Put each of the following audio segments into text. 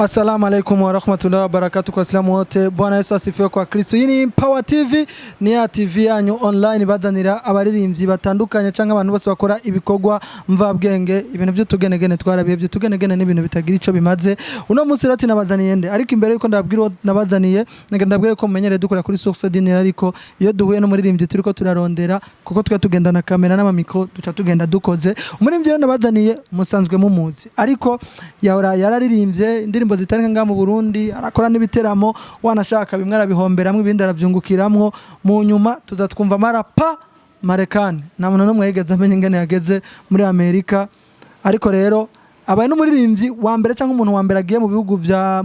Assalamu alaikum wa rahmatullahi wa barakatuh kwa Islamu wote. Bwana Yesu asifiwe kwa Kristo. Hii ni Power TV, ni ya TV yanyu online bazanira abaririmbyi batandukanye cyangwa abantu bose bakora ibikorwa mvabwenge, ibintu byo tugenegene twarabiye byo tugenegene n'ibintu bitagira ico bimaze. Uno munsi rati nabazaniye nde, ariko imbere yuko ndabwira nabazaniye, ndabwire ko mumenyere dukora kuri Source Dini, ariko iyo duhuye no muririmbyi turiko turarondera kuko twa tugenda na kamera n'ama micro duca tugenda dukoze. Umuririmbyi nabazaniye musanzwe mumuzi, ariko yahora yararirimbye indirimbo zitari nga mu Burundi, arakora n'ibiteramo, wanashaka bimwe arabihomberamwe ibindi aravyungukiramwo. Mu nyuma tuzatwumva marapa Marekani, nta muntu n'umwe yigeze amenya ingene yageze muri Amerika. Ariko rero abaye n'umuririmbyi wa mbere cyangwa umuntu wa mbere agiye mu bihugu bya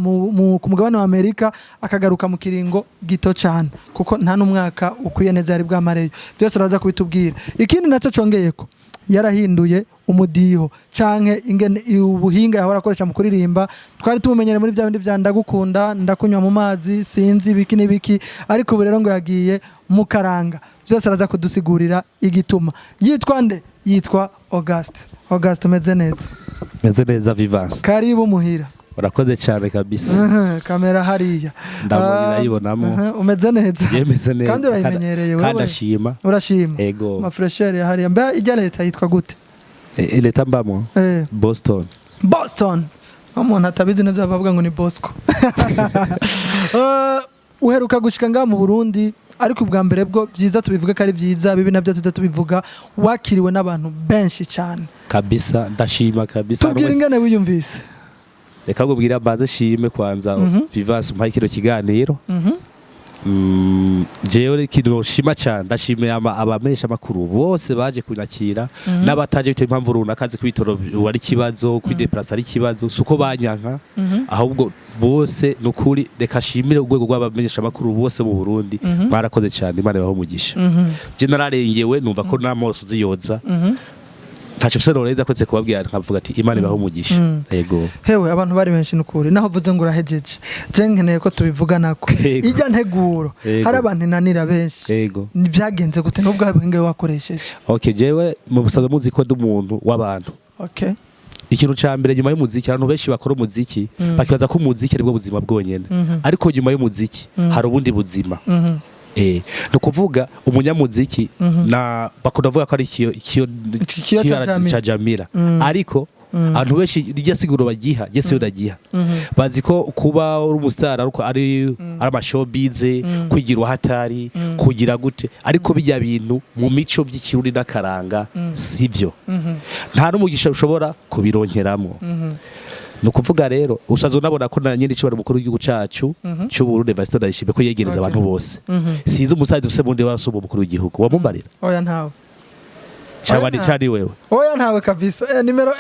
ku mugabane wa Amerika akagaruka mu kiringo gito cyane, kuko nta n'umwaka ukwiye neza yari bwamareyo. Byose araza kubitubwira. Ikindi nacyo congeyeko, yarahinduye umudiho canke ingene ubuhinga yahora akoresha mu kuririmba. Twari tumumenyere muri bya bindi bya ndagukunda, ndakunywa mu mazi, sinzi biki n'ibiki, ariko ubu rero ngo yagiye mu karanga. Byose araza kudusigurira igituma. Yitwa nde? Yitwa August. August, umeze neza? Meze neza Vivance. Karibu muhira. Urakoze cyane kabisa. Kamera hariya. Ndabona yibonamo. Umeze neza? Yemeze neza. Kandi urayimenyereye wewe? Kandi ashima. Urashima? Ego. Ma fresher ya hariya. Mbe ijya leta yitwa gute? Leta mbamo. Boston. Boston. Umuntu atabizi neza bavuga ngo ni Bosco. Uheruka gushika nga mu Burundi, ariko ubwa mbere bwo byiza tubivuge ko ari byiza, bibi nabyo tubivuga, wakiriwe n'abantu benshi cyane. Kabisa, ndashima kabisa. Tubwira ingene wiyumvise. Reka ngubwira baze shime kwanza Vivance mpaye kino kiganiro. Jewe kintu shima cyane, ndashimiye abamesha makuru bose baje kunyakira, n'abataje bitewe impamvu runaka kazi kwitoro wari kibazo, kwideplace ari kibazo, suko banyanka, ahubwo bose nukuri reka shimire urwego rw'abamenyesha makuru bose mu Burundi, barakoze cyane, Imana ibahe umugisha. Je nararengewe numva ko namoroso ziyoza. Ntacyo neza kwetse kubabwira, nkavuga ati Imana ibahe umugisha. Yego. Hewe abantu bari benshi nukuri, naho vuze ngo urahejeje. Je nkeneye ko tubivuga nako. Ijya nteguro. Hari abantu nanira benshi. Yego. Nibyagenze gute n'ubwo bwenge wakoresheje? Okay, jewe mu busaza muziko n'umuntu w'abantu. Okay. Ikintu ca mbere nyuma y'umuziki, abantu benshi bakora umuziki bakibaza ko umuziki ari bwo buzima bwonyene, ariko nyuma y'umuziki hari ubundi buzima. No kuvuga umunyamuziki na bakudavuga ko ari kiyo cha Jamila, ariko abantu benshi rijya siguro bagiha Yesu uragiha, bazi ko kuba uri umustar ari amashowbiz, kwigirwa hatari kugira gute, ariko bijya bintu mu mico by'ikiruri n'akaranga sivyo, nta n'umugisha ushobora kubironkeramo. No kuvuga rero usazo nabona ko na nyine cyo mukuru w'igihugu cyacu cyo Burundi Vice President ko yegereza abantu bose. Sinzi umusazi dufise bundi wasuba mukuru w'igihugu wamumbarira. Oya ntawe. Cyabani cyari wewe. Oya ntawe kabisa. Nimero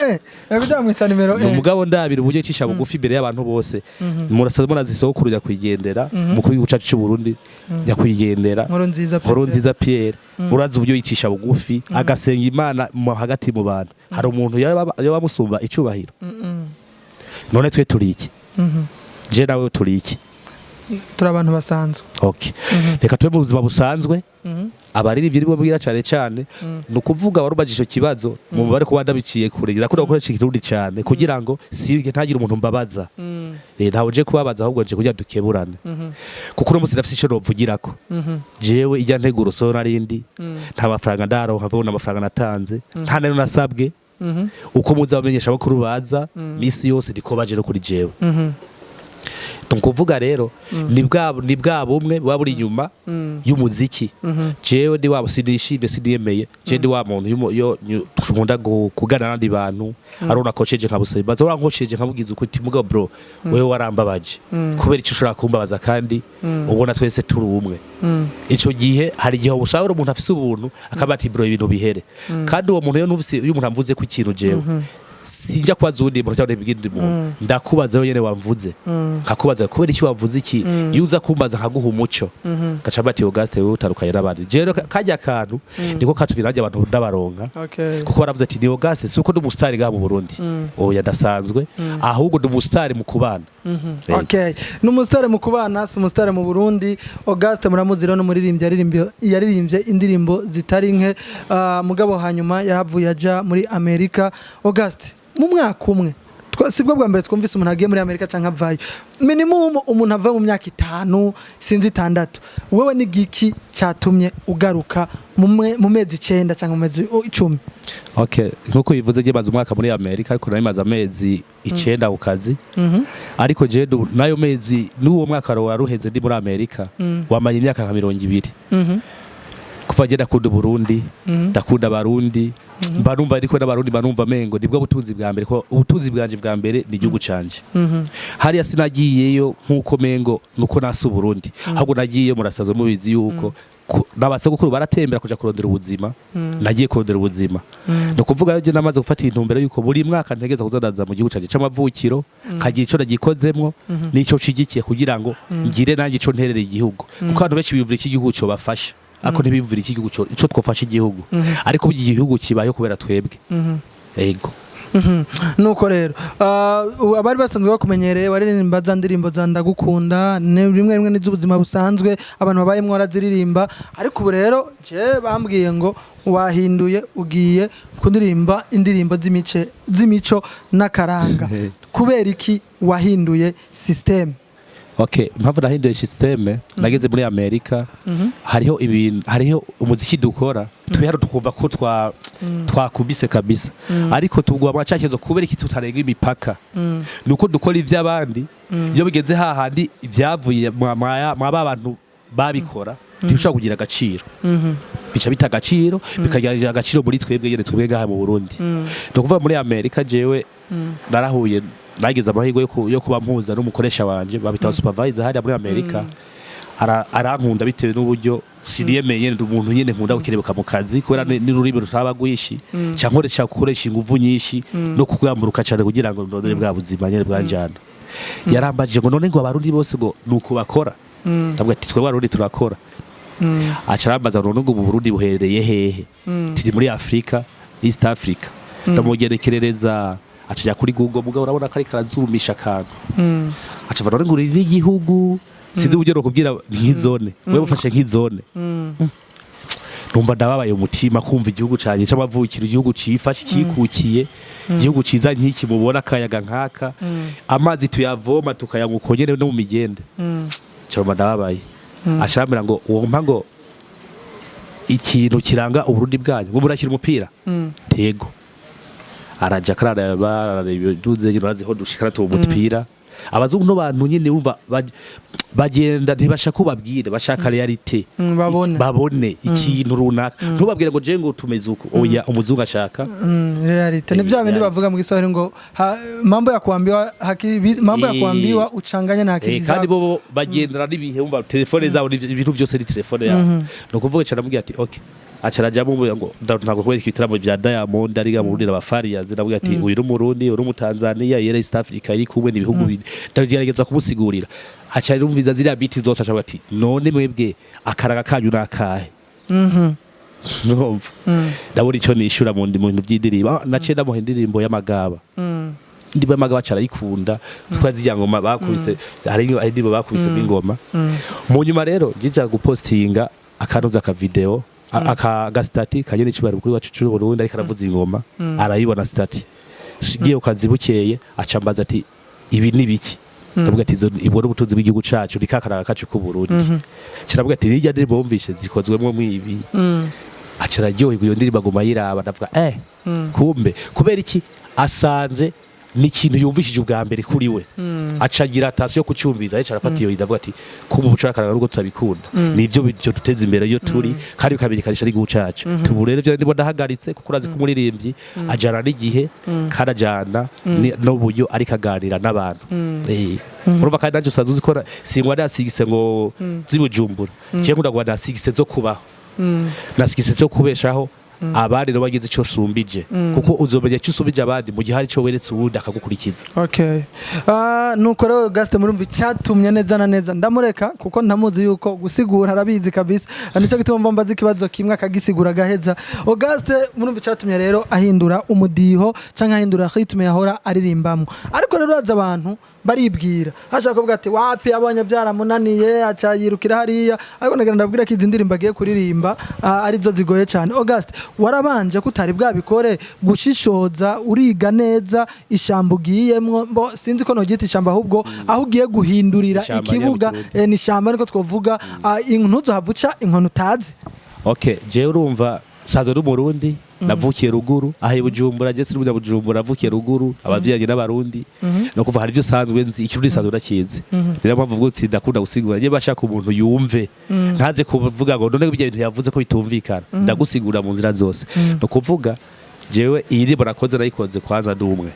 Ebida mwita nimero Umugabo ndabira uburyo cisha bugufi imbere y'abantu bose. Murasaza munazisoko kujya kwigendera mukuru w'igihugu cyacu cyo Burundi yakwigendera. Nkuru nziza Pierre. Urazi uburyo yicisha bugufi agasenga Imana hagati mu bantu. Hari umuntu yabamusumba icubahiro. None twe turi iki? Je nawe turi iki? Turi abantu basanzwe. Okay. Reka twe mu buzima busanzwe. Abariri byo bibwira cyane cyane no kuvuga warubajisho kibazo mu bare kuba ndabiciye kuregira ko gukoresha ikirundi cyane kugira ngo sirge ntagire umuntu mbabaza. Ntawe je kubabaza ahubwo nje kujya dukeburana. Kuko no musi nafise ico novugirako. Jewe ijya nteguro so narindi nta mafaranga ndaro havuga n'amafaranga natanze, nta nero nasabwe. Uko muza bamenyesha bakuru baza misi yose ndiko baje no kuri jewe. Tukuvuga rero ni bwa bumwe buri inyuma y'umuziki. Jewe ndi wabo sidishimye sidiyemeye, je ndi wa muntu yo nkunda kugana n'andi bantu, arona koceje nkabusaba baza urankosheje nkabugize uko ati mugabo bro wewe warambabaje kubera icyo ushobora kumbabaza kandi ubona twese turi umwe. Ico gihe hari gihe ubusaba umuntu afise ubuntu akabati bro ibintu bihere, kandi uwo muntu yo nuvise uyu muntu amvuze ku ikintu jewe sinjya kwaza undi muntu cyane bigindi mu ndakubaza yo nyene wamvuze nkakubaza kubera iki wavuze iki yuza kumbaza nkaguha umuco gaca bati August wewe utarukaye n'abandi je kajya kantu niko katuviraje abantu ndabaronka kuko baravuze ati ni August suko n'umustar ga mu Burundi oya dasanzwe ahubwo n'umustar mu kubana. Okay, n'umustar mu kubana si umustar mu Burundi. August muramuzira no muririmbye yaririmbye indirimbo zitari nke, mugabo hanyuma yahavuye aja muri Amerika. August mu mwaka umwe sibwo bwa mbere twumvise umuntu agiye muri Amerika canke avayo minimum umuntu ava mu myaka 5 sinzi 6 wewe ni giki cyatumye ugaruka mu mezi 9 canke mu mezi 10 Okay, nkuko bivuze je maze umwaka muri Amerika ariko nari maze amezi 9 ku kazi. Ariko je nayo mezi n'uwo mwaka waruheze ndi muri Amerika wamanye imyaka nka 20. Kuva je ndakunda Burundi, ndakunda Barundi, mba numva ariko n'abarundi banumva mengo nibwo butunzi bwa mbere ko ubutunzi bwanje bwa mbere ni igihugu canje. Hariya sinagiyeyo nkuko mengo nuko nasi Burundi. Ahubwo nagiye murasazo mubizi yuko n'abasogokuru baratembera kuja kurondera ubuzima, nagiye kurondera ubuzima. No kuvuga je namaze gufata intumbero yuko buri mwaka ntegeza kuzandaza mu gihugu canje c'amavukiro, kagira ico nagikozemwo nico cigikiye kugira ngo ngire nanjye ico nterere igihugu. Kuko abantu benshi bivura iki gihugu cyo bafasha. Ako ntibivura iki gihugu cyo ico twofasha igihugu. Ariko buri gihugu kibayo kubera twebwe. Ego. Nuko rero abari basanzwe bakumenyereye waririmba za ndirimbo za ndagukunda rimwe rimwe n'izubuzima busanzwe abantu babayemwe waraziririmba ariko ubu rero je bambwiye ngo wahinduye ugiye kundirimba indirimbo z'imico n'akaranga kubera iki wahinduye system? Okay, mpamvu nahinduye systeme nageze muri Amerika hariho umuziki dukora twiharo tukumva ko twakubise kabisa ariko tugwa amacakezo kubera iki tutarenga imipaka nuko dukora ivy'abandi iyo bigeze hahandi ivyavuye mwaba abantu babikora ntibishobora kugira agaciro bica bita agaciro bikagira agaciro muri twebwe yene twebwe gaha mu Burundi no kuva muri Amerika jewe narahuye nagize amahirwe yo kuba mpuza n'umukoresha wanje babita supervisor hariya muri Amerika arankunda bitewe n'uburyo siniyemeye umuntu nyene nkunda gukerebuka mu kazi kubera n'ururimi rutabagwishi cyankoresha gukoresha inguvu nyinshi no kugamburuka cyane kugira ngo ndondere bwa buzima nyene bwanjana yarambajije ngo none ngo abarundi bose ngo nuko bakora ndabwo ati twe barundi turakora acarambaza none ngo Burundi buherereye hehe tiri muri Afrika East Africa ndamugerekerereza acija kuri Google mugabo urabona ko ari karazumisha kantu acava none ngo uri n'igihugu sinzi uburyo kubwira nk'izone wewe ufashe nk'izone numva ndababaye umutima kumva igihugu canje c'amavukiro igihugu cifashe kikukiye igihugu ciza nk'iki mubona akayaga nkaka amazi tuyavoma tukayanywa ukongere no mu migende cyangwa ndababaye ashambira ngo uwo mpango ikintu kiranga Uburundi bwanyu ngo murashyira umupira tego araja karara baraduze yirazi ho dushikara to umupira abazungu no bantu nyine umva bagenda ntibashaka kubabwira bashaka realite babone ikintu runaka ntubabwire ngo je ngo tumeze uko oya umuzungu ashaka realite ni bya bindi bavuga mu Kiswahili ngo mambo ya kuambiwa mambo ya kuambiwa uchanganya na akili zako kandi bo bagendera nibihe umva telefone zabo ibintu byose ni telefone yabo no kuvuga cyane amubwira ati okay acarajamo ngo ntabwo kwereka ibitaramo bya Diamond ariga mu Burundi abafariya zinavuga ati uyu Umurundi uri mu Tanzania yera East Africa iri kumwe n'ibihugu bindi ndagerageza kumusigurira aca rumviza ziriya biti zose aca ati none mwebwe akaraga kanyu nakahe numva ndabona ico nishura mu bintu by'indirimbo nace ndamuha indirimbo y'amagaba ndiba amagaba carayikunda twaziya ngoma bakubise hari indirimbo bakubise n'ingoma mu nyuma rero ngija gupostinga akanoza ka video aka stati kagene cibari kuri wacu cy'u Burundi ariko aravuza ingoma arayibona stati giye ukazibukeye acambaza ati ibi nibiki ndavuga ati ibora ubutunzi bw'igihugu cacu rikakaraga kacu ku Burundi kiravuga ati nijya ndirimbo bumvishe zikozwemo mwibi acararyohe iyo ndirimbo aguma yiraba ndavuga kumbe kubera iki asanze ni ikintu yumvishije ubwa mbere kuri we acagira atasiyo kucyumviza yicara afata iyo ndavuga ati kumva ubucakara n'ubwo tutabikunda nivyo byo duteza imbere yo turi kandi ukamenyekanisha ari igihugu cacu tuburere byo ndimo ndahagaritse kuko urazi ko umuririmbyi ajana n'igihe karajana n'uburyo ari kaganira n'abantu urumva kandi nanje usazuzi ko singwa nasigise ngo zibujumbura cyo nkunda ngo nasigise zo kubaho nasigise zo kubeshaho abandi no bagize ico sumbije kuko uzomenya cyo usubije abandi mu gihe hari cyo weretse ubundi akagukurikiza. Okay, nuko rero Auguste murumva cyatumye neza na neza ndamureka kuko ntamuzi yuko gusigura arabizi kabisa nico gituma mbambaza ikibazo kimwe akagisigura gaheza. Auguste murumva cyatumye rero ahindura umudiho canke ahindura ritme yahora aririmbamwe ariko rero aza abantu baribwira hashaka kuvuga ati wapi abonye byaramunaniye acayirukira hariya ariko ndagira ndabwira ko izi ndirimbo agiye kuririmba ari zo zigoye cyane. August warabanje kutari bwabikore gushishoza uriga neza ishambo ugiyemwo sinzi ko nogita ishambo ahubwo aho ugiye guhindurira ikibuga ni ishambo ariko twovuga intuzo havuca inkono utazi. Okay, je urumva sazo n'umurundi navukiye ruguru aho Bujumbura je siri Bujumbura navukiye ruguru abavyeyi n'abarundi no kuva hari byo sanzwe nzi ikirundi sanzwe ndakizi rero mpamvu vuga ati ndakunda gusigura je bashaka umuntu yumve ntaze kuvuga ngo none ibyo bintu yavuze ko bitumvikana ndagusigura mu nzira zose no kuvuga jewe iri barakoze nayikoze kwanza ndumwe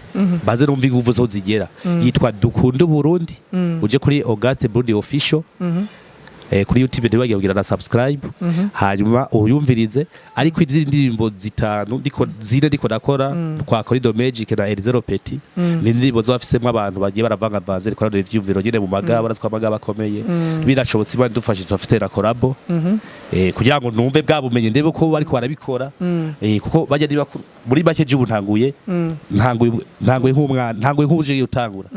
baze numva inguvu zo zigera yitwa Dukunda Burundi uje kuri August Burundi official kuri YouTube ndibagiye kugira na subscribe hanyuma uyumvirize ariko izindi ndirimbo zitanu ndiko nakora kwa Corridor Magic na Elizero Petit ni ndirimbo zo bafisemo abantu bagiye baravanga vanze rikora ivyiyumviro nyene mu magaba baratwamaga bakomeye birashobotse imana dufashe tufite na collabo kugira ngo numve bwa bumenye ndebe ko bariko barabikora kuko bajya niba muri make je ubuntanguye ntanguye nk'umwana ntanguye nk'uje yutangura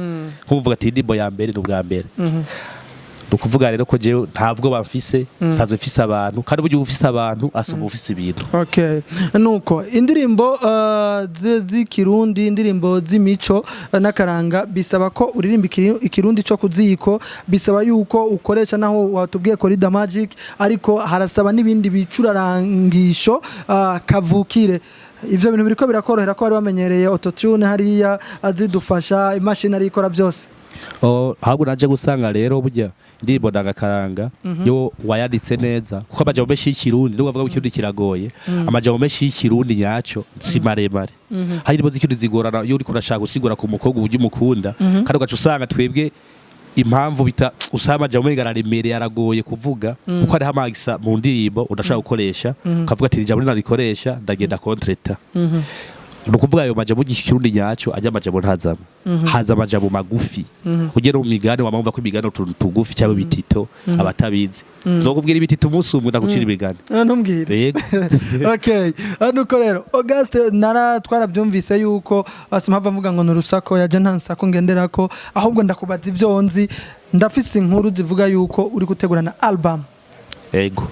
nkuvuga ati ndimbo ya mbere n'ubwa mbere ukuvuga rero ko je ntabwo bamfise sazo mfise abantu kandi buryo ufise abantu asuma ufise ibintu. Okay, nuko indirimbo z'ikirundi indirimbo z'imico n'akaranga bisaba ko uririmba ikirundi cyo kuziko bisaba yuko ukoresha naho watubwiye Corridor Magic ariko harasaba nibindi bicurarangisho kavukire ivyo bintu biriko birakorohera ko bari bamenyereye autotune hariya azidufasha imashini ari ikora byose. Ahubwo naje gusanga rero burya ndirimbo ndagakaranga yo wayanditse neza kuko amajambo menshi y'ikirundi nubwo bavuga ko ikirundi kiragoye amajambo menshi y'ikirundi nyaco si maremare hari indirimbo z'ikirundi zigorana iyo uriko urashaka gusigura ku mukobwa uburyo umukunda kandi ugaca usanga twebwe impamvu bita usanga amajambo menshi araremereye aragoye kuvuga kuko hariho amagisa mu ndirimbo udashaka gukoresha ukavuga ati ijambo narikoresha ndagenda kontreta nukuvuga ayo majambo y'ikirundi nyaco ajya amajambo ntazamo haza amajambo magufi ugera mu migani wamumva ko imigani tugufi cyangwa bitito abatabizi zokubwira ibitito umunsi umwe ndagucira imigani ntumbwire yego. Okay, nuko rero August twarabyumvise yuko asimpava mvuga ngo nurusako yaje ntansako ngenderako ahubwo ndakubaza ivyo nzi ndafise inkuru zivuga yuko uri gutegura na album. Yego.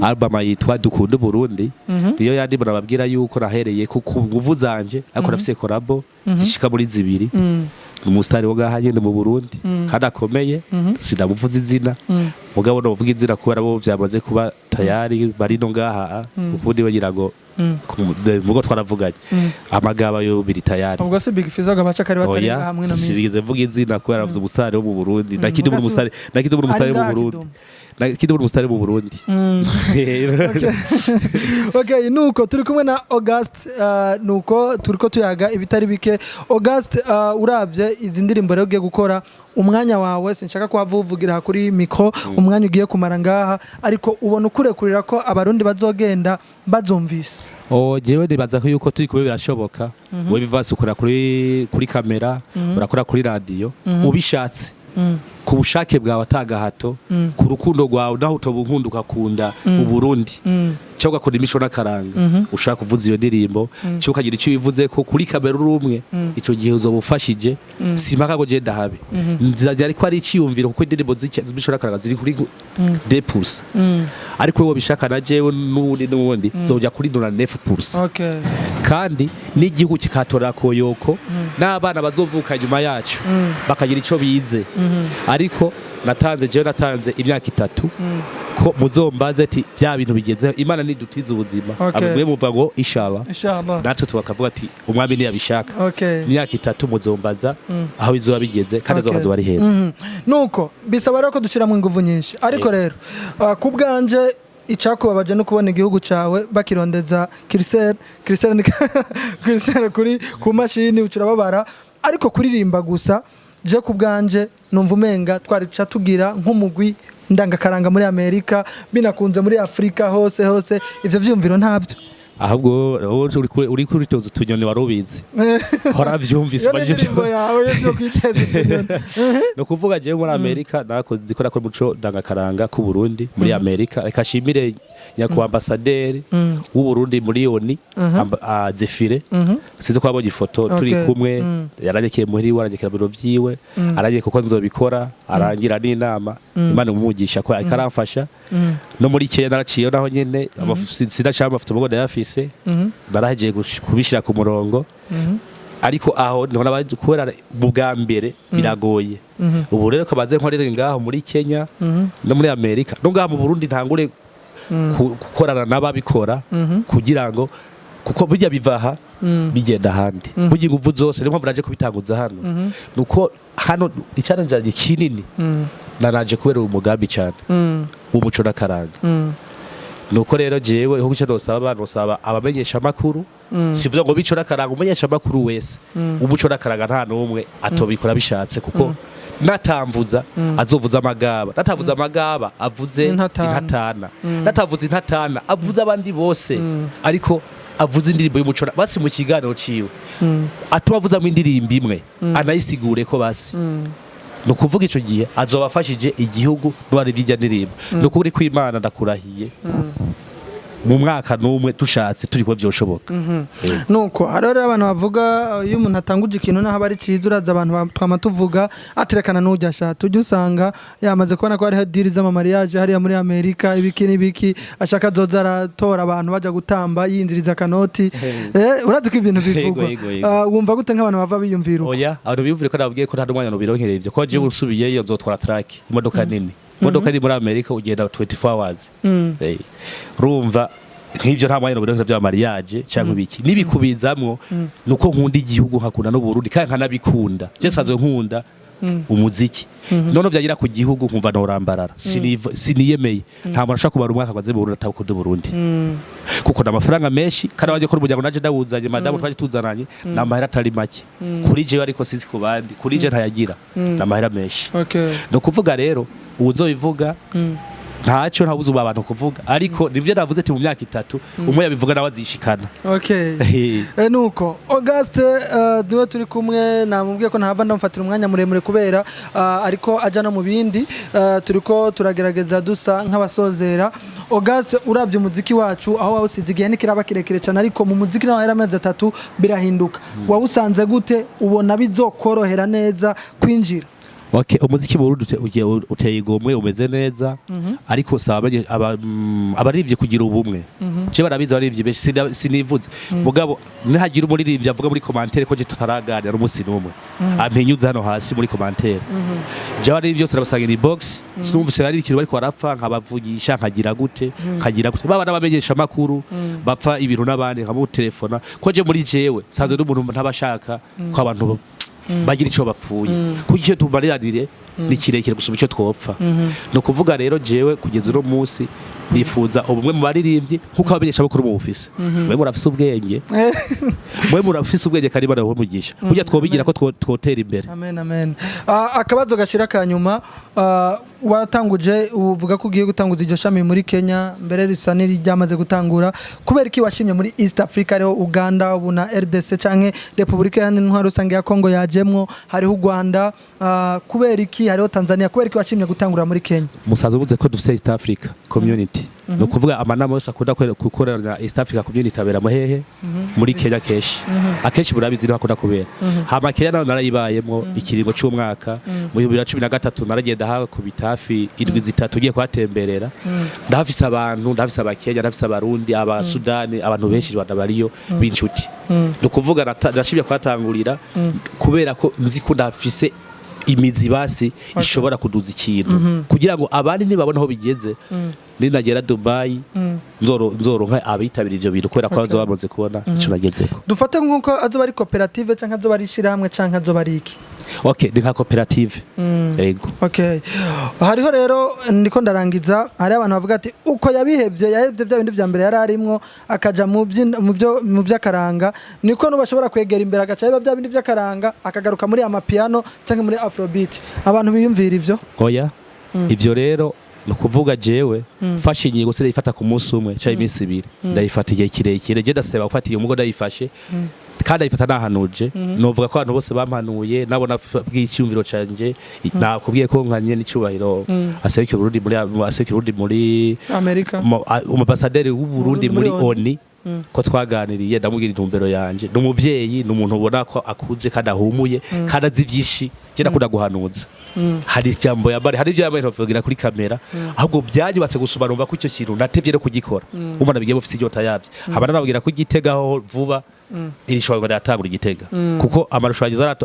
Album yitwa Dukunda Burundi niyo yandi barababwira yuko nahereye ku nguvu zanje ariko nafise collabo zishika muri zibiri umusitari wo gaha nyene mu Burundi kandi akomeye sinamuvuza izina mugabo no vuga izina kubera bo byamaze kuba tayari bari no ngaha ukundi bagira ngo mugo twaravuganye amagaba yo biri tayari ubwo se Big Fizzo gabaca kari batari hamwe na misi sigize vuga izina kubera avuze umusitari wo mu Burundi nakidi mu musitari mu Burundi nakidubura umusitari mu Burundi. Okay, nuko turi kumwe na August nuko turiko tuyaga ibitari bike. August uravye izi ndirimbo rero ugiye gukora umwanya wawe sinshaka ko havuvugira kuri micro umwanya ugiye kumara ngaha ariko ubona ukurekurira ko abarundi bazogenda bazumvise. Jewe ndibaza ko yuko turi kubera birashoboka we bivase ukora kuri kamera urakora kuri radio ubishatse ku bushake bwawe atagahato ku rukundo rwawe naho utobunkunda ukakunda uburundi cyo gakora imico n'akaranga ushaka kuvuza iyo ndirimbo cyo kagira icyo bivuze ko kuri kamera urumwe ico gihe uzobufashije simpaka ngo je ndahabe nzajya ariko ari iciyumviro kuko indirimbo z'imico n'akaranga ziri kuri 2% ariko wowe bishaka na jewe n'ubundi zojya kuri 9%. Okay, kandi n'igihugu kikatora koyoko n'abana bazovuka nyuma yacu bakagira ico bize ariko natanze imyaka 3 ko muzombaze ati bya bintu bigeze Imana nidutiza ubuzima abwe muva ngo inshallah natwe tubakavuga ati umwami ni yabishaka imyaka 3 muzombaza aho izuba bigeze kandi azokazo bari heza nuko bisaba rero ko dushira mu inguvu nyinshi ariko rero kubwanje icakubabaje no kubona igihugu cawe bakirondeza Christelle kuri ku mashini ucurababara ariko kuririmba gusa je kubwanje numva umenga twarica tugira nk'umugwi ndangakaranga muri Amerika binakunze muri Afrika hose ivyo vyumviro ntavyo. ahubwo uri kuri tozo tunyoni warubizi horavyumvise indirimbo yawe yo kwiteza utunyoni no kuvuga je muri Amerika nakoze ikora ko muco ndangakaranga ku Burundi muri Amerika reka shimire nyako ambassadeur w'u Burundi muri Oni Zefire size ko abonye ifoto turi kumwe yaranyekeye muri waranyekera biro vyiwe aranye kuko nzobikora arangira n'inama Imana umugisha ko akaramfasha no muri Kenya naraciye naho nyene sinashaka amafoto mugo ndayafise barahagiye kubishira ku murongo ariko aho ndabona kubera mu bwa mbere biragoye ubu rero kabaze nkorere ngaho muri Kenya no muri Amerika no ngaho mu Burundi ntangure gukorana n'ababikora kugira ngo kuko burya bivaha bigenda handi burya ingufu zose niyo mpamvu naje kubitanguza hano nuko hano icyaranje kinini naraje kubera umugambi cyane w'umuco n'akaranga nuko rero jewe ho cyo nosaba abamenyesha makuru sivuze ngo bico n'akaranga umenyesha makuru wese umuco n'akaranga nta numwe atobikora bishatse kuko natamvuza azovuza amagaba natavuza amagaba avuze intatana natavuza intatana avuze abandi bose ariko avuze indirimbo y'umuco basi mu kiganiro ciwe atuma avuza mu indirimbo imwe anayisigure ko basi no kuvuga ico gihe azobafashije igihugu n'abari bijya ndirimbo no kuri kw'Imana ndakurahiye mu mwaka numwe dushatse turi ko byoshoboka nuko arore abantu bavuga iyo umuntu atanguje ikintu naho bari ciza uraza abantu twama tuvuga aterekana n'ujya ashaka tujye usanga yamaze kubona ko hari deal z'amamariage hariya muri Amerika ibiki ashaka zoza aratora abantu baja gutamba yinziriza kanoti urazi ko ibintu bivugwa wumva gute nk'abantu bava biyumvira oya abantu biyumvire ko nabwiye ko nta n'umwanya no bironkereye ivyo ko je usubiyeyo nzotwara track imodoka nini imodoka iri muri Amerika ugenda 24 hours rumva nk'ivyo nta mwanya no bironkereye vya mariage cyangwa ibiki nibikubizamwo nuko nkunda igihugu nkakunda no Burundi kandi nkanabikunda je sanzwe nkunda umuziki none vyagira ku gihugu nkumva norambarara siniyemeye nta muntu ashaka kubara umwaka kwaze Burundi atakude Burundi kuko n'amafaranga menshi kandi baje ko umuryango naje ndawuzanye madamu twaje tuzananye n'amahera atari make kuri je ariko sinzi ku bandi kuri je ntayagira n'amahera menshi no kuvuga rero uzobivuga ntacyo ntabuze abantu kuvuga ariko nivyo navuze ati mu myaka 3 umwe yabivuga nawe azishikana nuko Auguste niwe turi kumwe namubwiye ko ntahava ndamfatira umwanya muremure kubera ariko aja no mu bindi turiko turagerageza dusa nk'abasozera Auguste uravye umuziki wacu aho wawusize igihe nikiraba kirekire cyane ariko mu muziki naho amezi 3 birahinduka wawusanze gute ubona bizokorohera neza kwinjira umuziki Burundi uteye igomwe umeze neza ariko saba abarivye kugira ubumwe je barabiza abarivye benshi sinivuze mugabo nihagira umuririmbyi avuga muri commentaire ko je tutaraganira umunsi numwe ampenyuza hano hasi muri commentaire je abarivye byose rabasangira inbox sinumvise ari ikintu bariko barapfa nkabavugisha nkagira gute baba n'abamenyesha makuru bapfa ibintu n'abandi nkamu telefona ko je muri jewe sanzwe n'umuntu ntabashaka ko abantu bagira ico bapfuye kuko icyo tubaririre ni kirekire gusoma ico twopfa no kuvuga rero jewe kugeza uno munsi nifuza ubumwe mu baririmbyi nkuko abamenyesha bakuru mu ufise mwe murafise ubwenge mwe murafise ubwenge kandi bana umugisha burya twobigira ko twotera imbere amen akabazo gashira kanyuma waratanguje uvuga ko ugiye gutanguza iryo shami muri Kenya mbere risa n'iryamaze gutangura kubera iki washimye muri East Africa rero Uganda ubu na RDC canke Republika Iharanira Intwaro Rusange ya Kongo yajemwo hariho u Rwanda kubera iki hariho Tanzania kubera iki washimye gutangura muri Kenya musaza uvuze ko dufise East Africa community no kuvuga amanama yose akunda gukorera East Africa community abera muhehe muri Kenya akeshi burabizi akunda kubera hama Kenya nayo narayibayemwo ikiringo cy'umwaka mu 2013 naragenda ha kubitafi 7 ugiye kwatemberera ndafise abantu ndafise abakenya ndafise abarundi aba Sudani abantu benshi Rwanda bariyo b'inshuti no kuvuga ndashibye kwatangurira kubera ko nzi ko ndafise imizi basi ishobora kuduza ikintu kugira ngo abandi nibabona aho bigeze ninagera Dubai nzoronka abitabira ivyo bintu kubera ko bazo bamaze kubona ico nagezeko dufate nkuko azoba ari koperative canke azoba ari shirahamwe canke azoba ari iki ni nka koperative yego hariho rero ndiko ndarangiza hari abantu bavuga ati uko yahevye bya bindi vya mbere yari arimwo akaja mu by'akaranga niko nubashobora kwegera imbere agaca bya bindi by'akaranga akagaruka muri amapiano canke muri afrobeat abantu biyumvira ivyo ivyo rero no kuvuga jewe fashe inyigo se ifata ku munsi umwe cyangwa iminsi ibiri ndayifata igihe kirekire je ndasaba gufata iyo mugo ndayifashe kandi ayifata nahanuje novuga ko abantu bose bampanuye nabona bw'icyumviro canje nakubwiye ko nkanye n'icubahiro asekira Burundi muri Amerika umbasaderi w'Uburundi muri ONI ko twaganiriye ndamubwira intumbero yanje n'umuvyeyi n'umuntu ubona ko akuze kandi ahumuye kandi azi vyinshi je nakunda guhanuza hari jambo yabari hari ivyo ntovugira kuri kamera ahubwo byanyubatse gusuma numva ko icyo kintu natevye no kugikora umva nabigiye bufise inyota yavyo haba nababwira ko igitegaho vuba iri shobora yatangura igitega kuko amarushanyo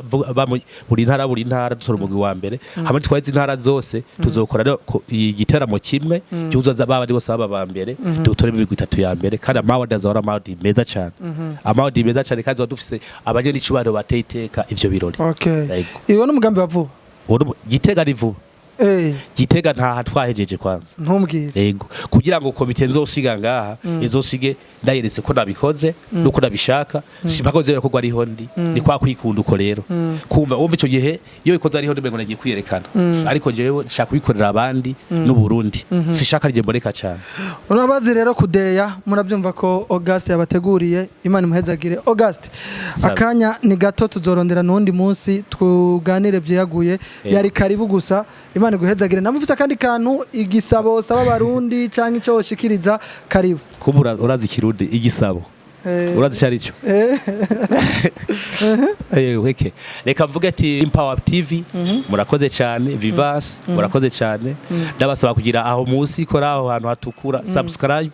buri ntara dusora umugwi wa mbere hamwe twayize intara zose tuzokora igiteramo kimwe cyuzaza babandi bose baba mbere dutore imigwi 3 ya mbere kandi amawadi azora amawadi meza cyane amawadi meza cyane kandi dufise abanye n'icubaro bateye iteka ivyo birori okay iyo n'umugambi wavuba gitega rivuba gitega nta twahejeje kwanza ntumbwire yego kugira ngo komite nzosiga ngaha izosige ndayeretse ko nabikoze nuko nabishaka sibakoze ko ari hondi ni kwa kwikunda uko rero kumva umva ico gihe iyo ikoze ari hondi mengo nagiye kwiyerekana ariko jewe nshaka kubikorera abandi n'Uburundi sishaka rije mboreka cyane unabazi rero kudeya murabyumva ko August yabateguriye Imana imuhezagire August akanya ni gato tuzorondera nundi munsi tuganire vyaguye yari karibu gusa Imana guhezagire namufite kandi kantu igisabo saba barundi canke ico woshikiriza karibu kumura urazi kirundi igisabo urazi cyari cyo weke reka mvuge ati Empower TV murakoze cyane Vivas murakoze cyane ndabasaba kugira aho munsi ikora aho hantu hatukura subscribe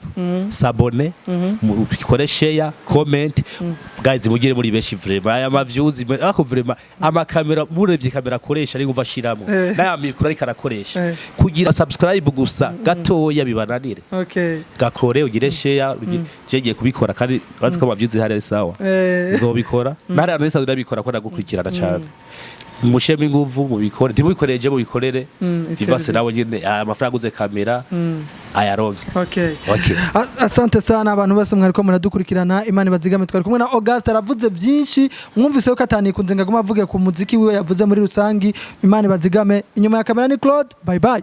s'abonner mukore share comment guys mugire muri beshi vraiment aya ma views ako vraiment ama kamera murebye kamera akoresha ari nguva shiramo naya mikuru ari karakoresha kugira subscribe gusa gatoya bibananire okay gakore ugire share jegiye kubikora kandi bazi ko amavyuzi hari sawa zobikora nari ano yesa ndabikora ko ndagukurikirana cyane musheme inguvu mubikore ndimubikoreje mubikorere Vivase nawe nyine amafaranga uze kamera ayaronke okay asante sana abantu bose mwariko muradukurikirana Imana bazigame twari kumwe na August aravuze byinshi mwumvise ko atani kunze ngaguma avuge ku muziki wiwe yavuze muri rusangi Imana bazigame inyuma ya kamera ni Claude bye bye